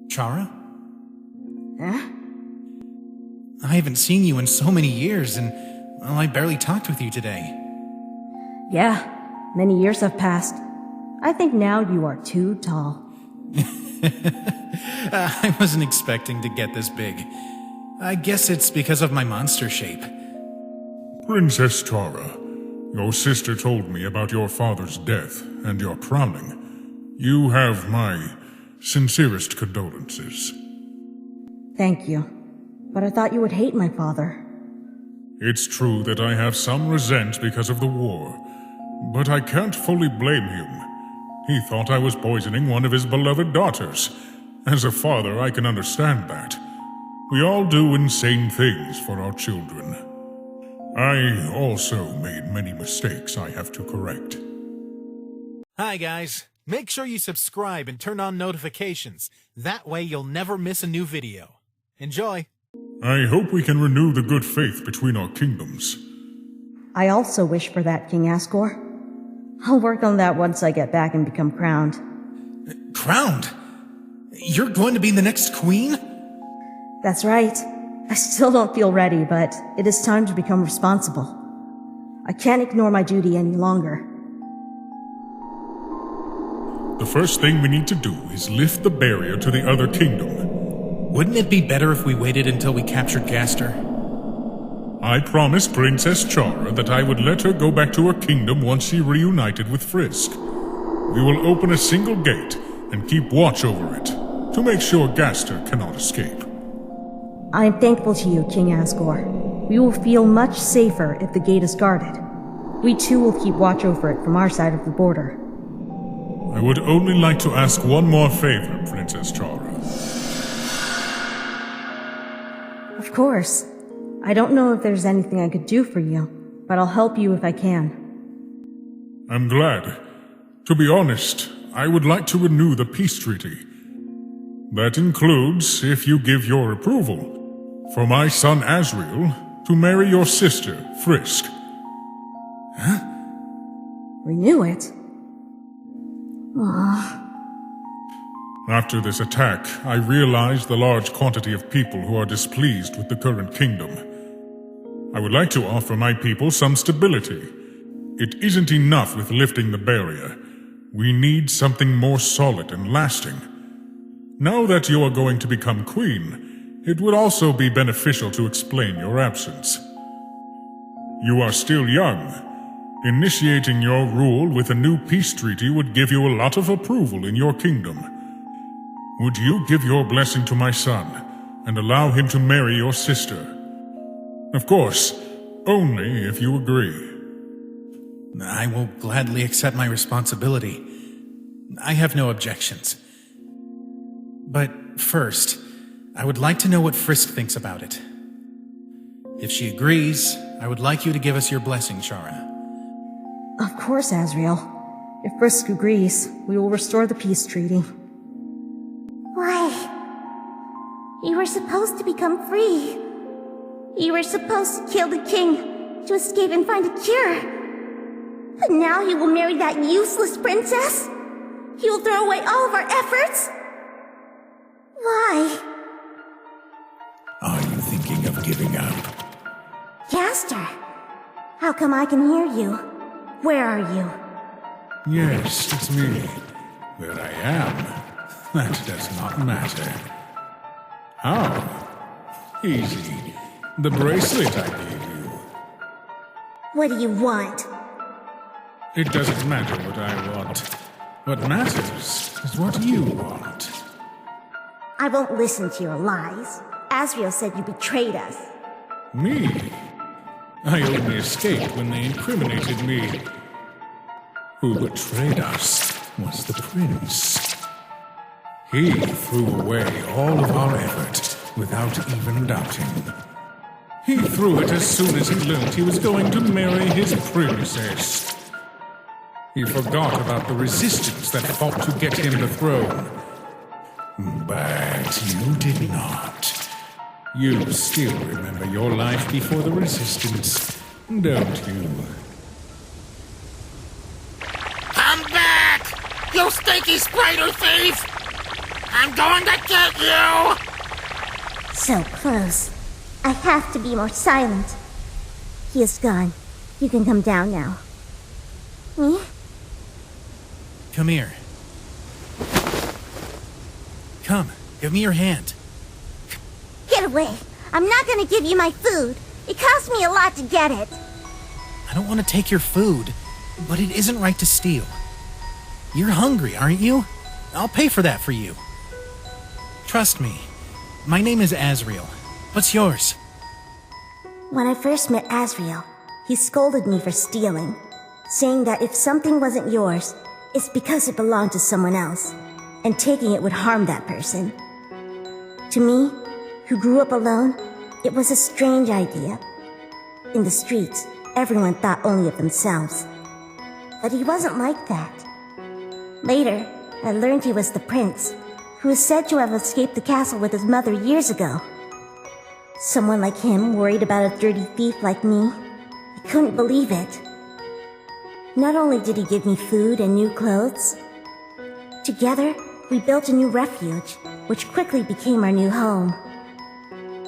Chara? Huh? I haven't seen you in so many years, and well, I barely talked with you today. Yeah, many years have passed. I think now you are too tall. I wasn't expecting to get this big. I guess it's because of my monster shape. Princess Chara, your sister told me about your father's death and your crowning. You have my sincerest condolences. Thank you. But I thought you would hate my father. It's true that I have some resent because of the war, but I can't fully blame him. He thought I was poisoning one of his beloved daughters. As a father, I can understand that. We all do insane things for our children. I also made many mistakes I have to correct. Hi guys, make sure you subscribe and turn on notifications. That way you'll never miss a new video. Enjoy! I hope we can renew the good faith between our kingdoms. I also wish for that, King Asgore. I'll work on that once I get back and become crowned. Crowned? You're going to be the next queen? That's right. I still don't feel ready, but it is time to become responsible. I can't ignore my duty any longer. The first thing we need to do is lift the barrier to the other kingdom. Wouldn't it be better if we waited until we captured Gaster? I promised Princess Chara that I would let her go back to her kingdom once she reunited with Frisk. We will open a single gate and keep watch over it, to make sure Gaster cannot escape. I am thankful to you, King Asgore. We will feel much safer if the gate is guarded. We too will keep watch over it from our side of the border. I would only like to ask one more favor, Princess Chara. Of course. I don't know if there's anything I could do for you, but I'll help you if I can. I'm glad. To be honest, I would like to renew the peace treaty. That includes, if you give your approval, for my son Azrael to marry your sister, Frisk. Huh? Renew it? After this attack, I realized the large quantity of people who are displeased with the current kingdom. I would like to offer my people some stability. It isn't enough with lifting the barrier. We need something more solid and lasting. Now that you are going to become queen, it would also be beneficial to explain your absence. You are still young. Initiating your rule with a new peace treaty would give you a lot of approval in your kingdom. Would you give your blessing to my son and allow him to marry your sister? Of course, only if you agree. I will gladly accept my responsibility. I have no objections. But first, I would like to know what Frisk thinks about it. If she agrees, I would like you to give us your blessing, Chara. Of course, Azrael. If Frisk agrees, we will restore the peace treaty. Why? You were supposed to become free. You were supposed to kill the king to escape and find a cure. But now he will marry that useless princess? He will throw away all of our efforts? Why? Are you thinking of giving up? Gaster, how come I can hear you? Where are you? Yes, it's me. Where I am, that does not matter. How? Easy. The bracelet I gave you. What do you want? It doesn't matter what I want. What matters is what you want. I won't listen to your lies. Asriel said you betrayed us. Me? I only escaped when they incriminated me. Who betrayed us was the prince. He threw away all of our effort without even doubting. He threw it as soon as he learned he was going to marry his princess. He forgot about the resistance that fought to get him the throne. But you did not. You still remember your life before the resistance, don't you? I'm back! You stinky spider thief! I'm going to get you! So close. I have to be more silent. He is gone. You can come down now. Me? Come here. Come, give me your hand. Get away. I'm not gonna give you my food. It cost me a lot to get it. I don't want to take your food, but it isn't right to steal. You're hungry, aren't you? I'll pay for that for you. Trust me. My name is Asriel. What's yours? When I first met Azrael, he scolded me for stealing, saying that if something wasn't yours, it's because it belonged to someone else, and taking it would harm that person. To me, who grew up alone, it was a strange idea. In the streets, everyone thought only of themselves. But he wasn't like that. Later, I learned he was the prince, who is said to have escaped the castle with his mother years ago. Someone like him worried about a dirty thief like me? I couldn't believe it. Not only did he give me food and new clothes, together we built a new refuge, which quickly became our new home.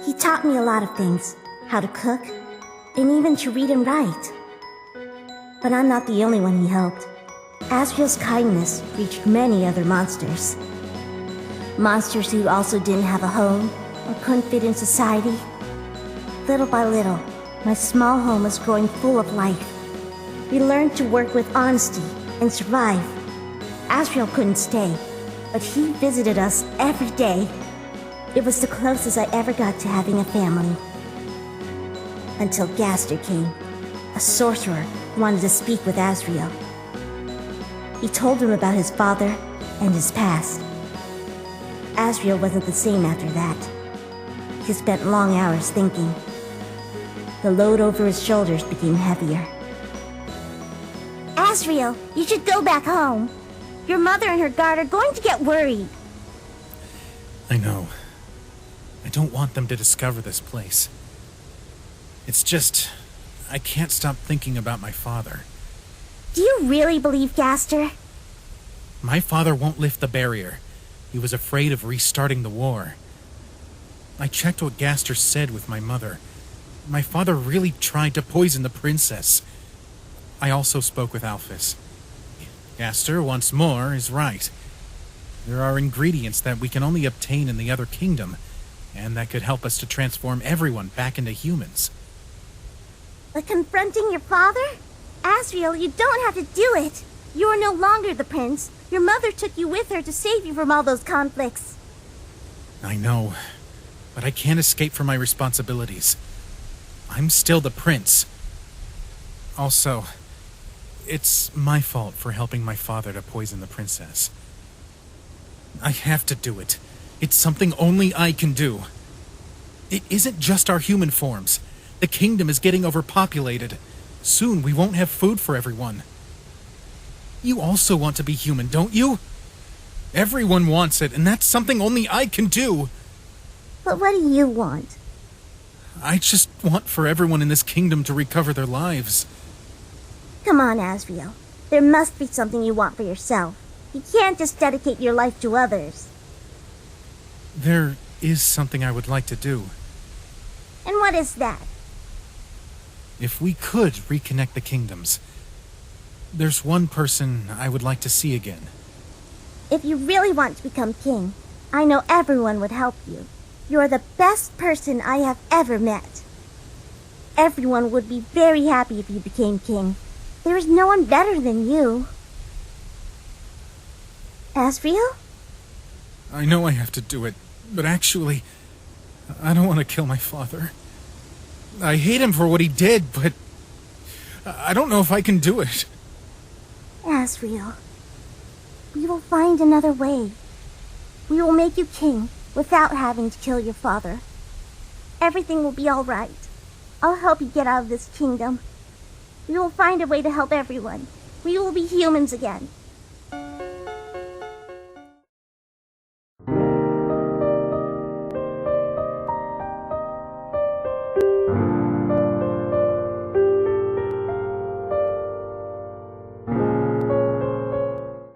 He taught me a lot of things, how to cook, and even to read and write. But I'm not the only one he helped. Asriel's kindness reached many other monsters. Monsters who also didn't have a home or couldn't fit in society. Little by little, my small home was growing full of life. We learned to work with honesty and survive. Asriel couldn't stay, but he visited us every day. It was the closest I ever got to having a family. Until Gaster came, a sorcerer who wanted to speak with Asriel. He told him about his father and his past. Asriel wasn't the same after that. He spent long hours thinking. The load over his shoulders became heavier. Asriel, you should go back home. Your mother and her guard are going to get worried. I know. I don't want them to discover this place. It's just, I can't stop thinking about my father. Do you really believe Gaster? My father won't lift the barrier. He was afraid of restarting the war. I checked what Gaster said with my mother. My father really tried to poison the princess. I also spoke with Alphys. Gaster, once more, is right. There are ingredients that we can only obtain in the other kingdom, and that could help us to transform everyone back into humans. But confronting your father? Asriel, you don't have to do it. You are no longer the prince. Your mother took you with her to save you from all those conflicts. I know, but I can't escape from my responsibilities. I'm still the prince. Also, it's my fault for helping my father to poison the princess. I have to do it. It's something only I can do. It isn't just our human forms. The kingdom is getting overpopulated. Soon we won't have food for everyone. You also want to be human, don't you? Everyone wants it, and that's something only I can do. But what do you want? I just want for everyone in this kingdom to recover their lives. Come on, Asriel. There must be something you want for yourself. You can't just dedicate your life to others. There is something I would like to do. And what is that? If we could reconnect the kingdoms, there's one person I would like to see again. If you really want to become king, I know everyone would help you. You are the best person I have ever met. Everyone would be very happy if you became king. There is no one better than you. Asriel? I know I have to do it, but actually, I don't want to kill my father. I hate him for what he did, but I don't know if I can do it. Asriel, we will find another way. We will make you king without having to kill your father. Everything will be all right. I'll help you get out of this kingdom. We will find a way to help everyone. We will be humans again.